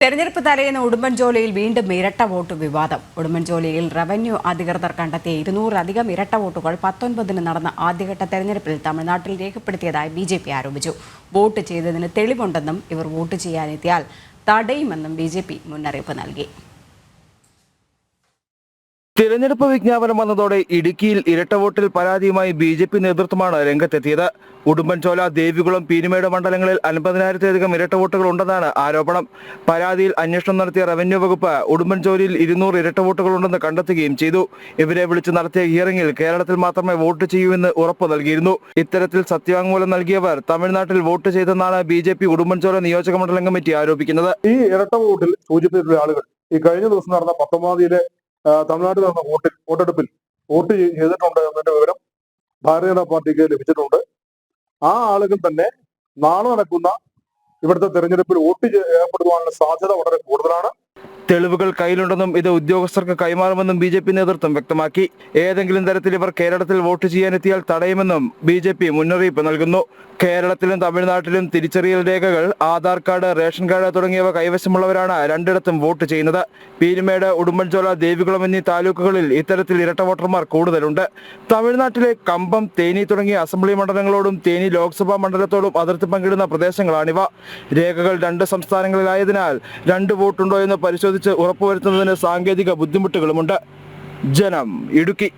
തെരഞ്ഞെടുപ്പ് തലേന്ന് ഉടുമ്പൻചോലയിൽ വീണ്ടും ഇരട്ട വോട്ട് വിവാദം. ഉടുമ്പൻചോലയിൽ റവന്യൂ അധികൃതർ കണ്ടെത്തിയ 200-അധികം ഇരട്ട വോട്ടുകൾ 19-ന് നടന്ന ആദ്യഘട്ട തെരഞ്ഞെടുപ്പിൽ തമിഴ്നാട്ടിൽ രേഖപ്പെടുത്തിയതായി BJP ആരോപിച്ചു. വോട്ട് ചെയ്തതിന് തെളിവുണ്ടെന്നും ഇവർ വോട്ട് ചെയ്യാനെത്തിയാൽ തടയുമെന്നും BJP മുന്നറിയിപ്പ് നൽകി. തിരഞ്ഞെടുപ്പ് വിജ്ഞാപനം വന്നതോടെ ഇടുക്കിയിൽ ഇരട്ട വോട്ടിൽ പരാതിയുമായി BJP നേതൃത്വമാണ് രംഗത്തെത്തിയത്. ഉടുമ്പൻചോല, ദേവികുളം, പീരുമേട് മണ്ഡലങ്ങളിൽ 50,000-ലധികം ഇരട്ട വോട്ടുകൾ ഉണ്ടെന്നാണ് ആരോപണം. പരാതിയിൽ അന്വേഷണം നടത്തിയ റവന്യൂ വകുപ്പ് ഉടുമ്പൻചോലയിൽ 200 ഇരട്ട വോട്ടുകളുണ്ടെന്ന് കണ്ടെത്തുകയും ചെയ്തു. ഇവരെ വിളിച്ച് നടത്തിയ ഹിയറിംഗിൽ കേരളത്തിൽ മാത്രമേ വോട്ട് ചെയ്യൂവെന്ന് ഉറപ്പ് നൽകിയിരുന്നു. ഇത്തരത്തിൽ സത്യവാങ്മൂലം നൽകിയവർ തമിഴ്നാട്ടിൽ വോട്ട് ചെയ്തെന്നാണ് BJP ഉടുമ്പൻചോല നിയോജക മണ്ഡലം കമ്മിറ്റി ആരോപിക്കുന്നത്. ഈ ഇരട്ട വോട്ടിൽ സൂചിപ്പിച്ചിട്ടുള്ള ആളുകൾ ഈ കഴിഞ്ഞ ദിവസം നടന്ന 19-ലെ തമിഴ്നാട്ടിൽ നടന്ന വോട്ടെടുപ്പിൽ വോട്ട് ചെയ്തിട്ടുണ്ട് എന്നതിന്റെ വിവരം ഭാരതീയ ജനതാ പാർട്ടിക്ക് ലഭിച്ചിട്ടുണ്ട്. ആ ആളുകൾ തന്നെ നാളെ നടക്കുന്ന ഇവിടുത്തെ തെരഞ്ഞെടുപ്പിൽ വോട്ട് രേഖപ്പെടുത്തുവാനുള്ള സാധ്യത വളരെ കൂടുതലാണ്. തെളിവുകൾ കയ്യിലുണ്ടെന്നും ഇത് ഉദ്യോഗസ്ഥർക്ക് കൈമാറുമെന്നും BJP നേതൃത്വം വ്യക്തമാക്കി. ഏതെങ്കിലും തരത്തിൽ ഇവർ കേരളത്തിൽ വോട്ട് ചെയ്യാനെത്തിയാൽ തടയുമെന്നും BJP മുന്നറിയിപ്പ് നൽകുന്നു. കേരളത്തിലും തമിഴ്നാട്ടിലും തിരിച്ചറിയൽ രേഖകൾ, ആധാർ കാർഡ്, റേഷൻ കാർഡ് തുടങ്ങിയവ കൈവശമുള്ളവരാണ് രണ്ടിടത്തും വോട്ട് ചെയ്യുന്നത്. പീരുമേട്, ഉടുമ്പൻചോല, ദേവികുളം എന്നീ താലൂക്കുകളിൽ ഇത്തരത്തിൽ ഇരട്ട വോട്ടർമാർ കൂടുതലുണ്ട്. തമിഴ്നാട്ടിലെ കമ്പം, തേനി തുടങ്ങിയ അസംബ്ലി മണ്ഡലങ്ങളോടും തേനി ലോക്സഭാ മണ്ഡലത്തോടും അതിർത്തി പങ്കിടുന്ന പ്രദേശങ്ങളാണിവ. രേഖകൾ 2 സംസ്ഥാനങ്ങളിലായതിനാൽ 2 വോട്ടുണ്ടോ എന്ന് പരിശോധിച്ച് ഉറപ്പുവരുത്തുന്നതിന് സാങ്കേതിക ബുദ്ധിമുട്ടുകളുമുണ്ട്. ജനം, ഇടുക്കി.